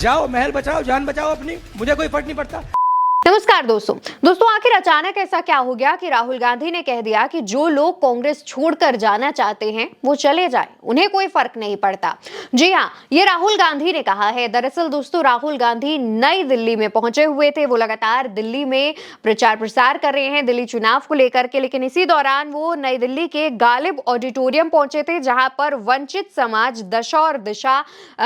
जाओ महल बचाओ, जान बचाओ अपनी, मुझे कोई फर्क नहीं पड़ता। नमस्कार दोस्तों आखिर अचानक ऐसा क्या हो गया कि राहुल गांधी ने कह दिया कि जो लोग कांग्रेस छोड़कर जाना चाहते हैं वो चले जाएं, उन्हें कोई फर्क नहीं पड़ता। जी हां, ये राहुल गांधी ने कहा है। दरअसल दोस्तों राहुल गांधी नई दिल्ली में पहुंचे हुए थे। वो लगातार दिल्ली में प्रचार प्रसार कर रहे हैं दिल्ली चुनाव को लेकर के, लेकिन इसी दौरान वो नई दिल्ली के गालिब ऑडिटोरियम पहुंचे थे, जहां पर वंचित समाज दशा और दिशा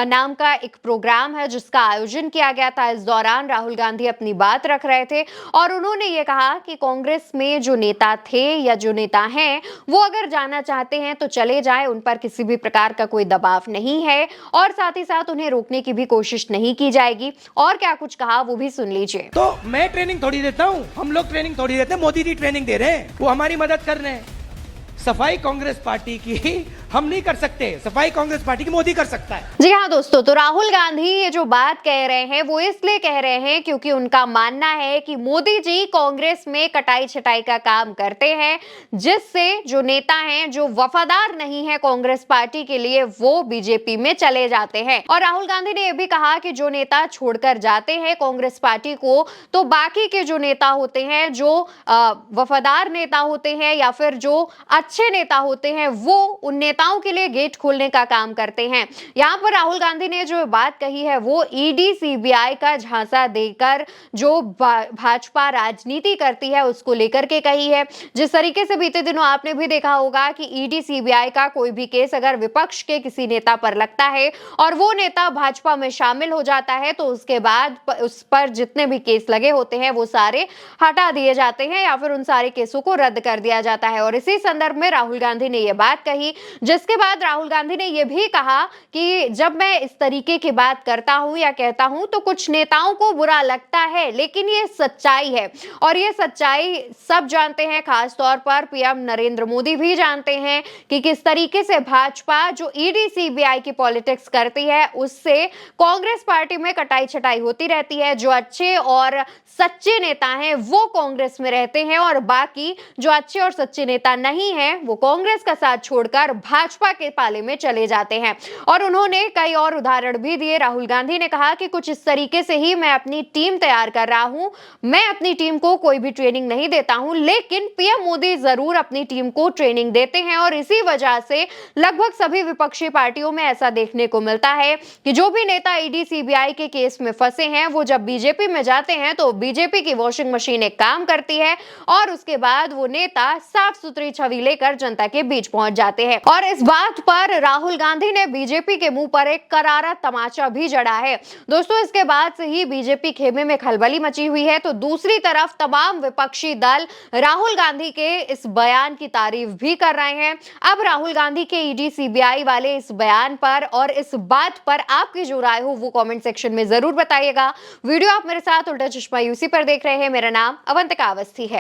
नाम का एक प्रोग्राम है जिसका आयोजन किया गया था। इस दौरान राहुल गांधी अपनी बात रख रहे थे और उन्होंने ये कहा कि कांग्रेस में जो नेता थे या जो नेता हैं वो अगर जाना चाहते हैं तो चले जाएं, उन पर किसी भी प्रकार का कोई दबाव नहीं है और साथ ही साथ उन्हें रोकने की भी कोशिश नहीं की जाएगी। और क्या कुछ कहा वो भी सुन लीजिए। तो मैं ट्रेनिंग थोड़ी देता हूँ, हम लोग ट्रेनिंग थोड़ी देते हैं, मोदी जी ट्रेनिंग दे रहे हैं, वो हमारी मदद कर रहे हैं। सफाई कांग्रेस पार्टी की हम नहीं कर सकते, सफाई कांग्रेस पार्टी की मोदी कर सकता है। जी हाँ दोस्तों, तो राहुल गांधी ये जो बात कह रहे हैं वो इसलिए कह रहे हैं क्योंकि उनका मानना है कि मोदी जी कांग्रेस में कटाई छटाई का काम करते हैं, जिससे जो नेता हैं जो वफादार नहीं है कांग्रेस पार्टी के लिए वो बीजेपी में चले जाते हैं। और राहुल गांधी ने यह भी कहा कि जो नेता छोड़कर जाते हैं कांग्रेस पार्टी को, तो बाकी के जो नेता होते हैं, जो वफादार नेता होते हैं या फिर जो अच्छे नेता होते हैं, वो उन नेताओं के लिए गेट खोलने का काम करते हैं। यहाँ पर राहुल गांधी ने जो बात कही है वो ईडी सीबीआई का झांसा देकर जो भाजपा राजनीति करती है उसको लेकर के कही है। जिस तरीके से बीते दिनों आपने भी देखा होगा कि ईडी सीबीआई का कोई भी केस अगर विपक्ष के किसी नेता पर लगता है और वो नेता भाजपा में शामिल हो जाता है तो उसके बाद उस पर जितने भी केस लगे होते हैं वो सारे हटा दिए जाते हैं या फिर उन सारे केसों को रद्द कर दिया जाता है। और इसी संदर्भ में राहुल गांधी ने यह बात कही, जिसके बाद राहुल गांधी ने यह भी कहा कि जब मैं इस तरीके की बात करता हूं या कहता हूं तो कुछ नेताओं को बुरा लगता है, लेकिन ये सच्चाई है और ये सच्चाई सब जानते हैं, खास तौर पर पीएम नरेंद्र मोदी भी जानते हैं कि किस तरीके से भाजपा जो ईडी सीबीआई की पॉलिटिक्स करती है उससे कांग्रेस पार्टी में कटाई छटाई होती रहती है। जो अच्छे और सच्चे नेता हैं वो कांग्रेस में रहते हैं और बाकी जो अच्छे और सच्चे नेता नहीं हैं वो कांग्रेस का साथ छोड़कर भाजपा के पाले में चले जाते हैं। और उन्होंने कई और उदाहरण भी दिए। राहुल गांधी ने कहा कि कुछ इस तरीके से ही मैं अपनी टीम तैयार कर रहा हूं, मैं अपनी टीम को कोई भी ट्रेनिंग नहीं देता हूं, लेकिन पीएम मोदी जरूर अपनी टीम को ट्रेनिंग देते हैं और इसी वजह से लगभग सभी विपक्षी पार्टियों में ऐसा देखने को मिलता है कि जो भी नेता ईडी सीबीआई के केस में फंसे हैं वो जब बीजेपी में जाते हैं तो बीजेपी की वॉशिंग मशीन एक काम करती है और उसके बाद वो नेता साफ सुथरी छवि लेकर जनता के बीच पहुंच जाते हैं। और इस बात पर राहुल गांधी ने बीजेपी के मुंह पर एक करारा तमाचा भी जड़ा है। दोस्तों इसके बाद से ही बीजेपी खेमे में खलबली मची हुई है, तो दूसरी तरफ तमाम विपक्षी दल राहुल गांधी के इस बयान की तारीफ भी कर रहे हैं। अब राहुल गांधी के ईडी सीबीआई वाले इस बयान पर और इस बात पर आपकी जो राय हो वो कमेंट सेक्शन में जरूर बताइएगा। वीडियो आप मेरे साथ उल्टा चश्मा यूसी पर देख रहे हैं। मेरा नाम अवंतिका अवस्थी है।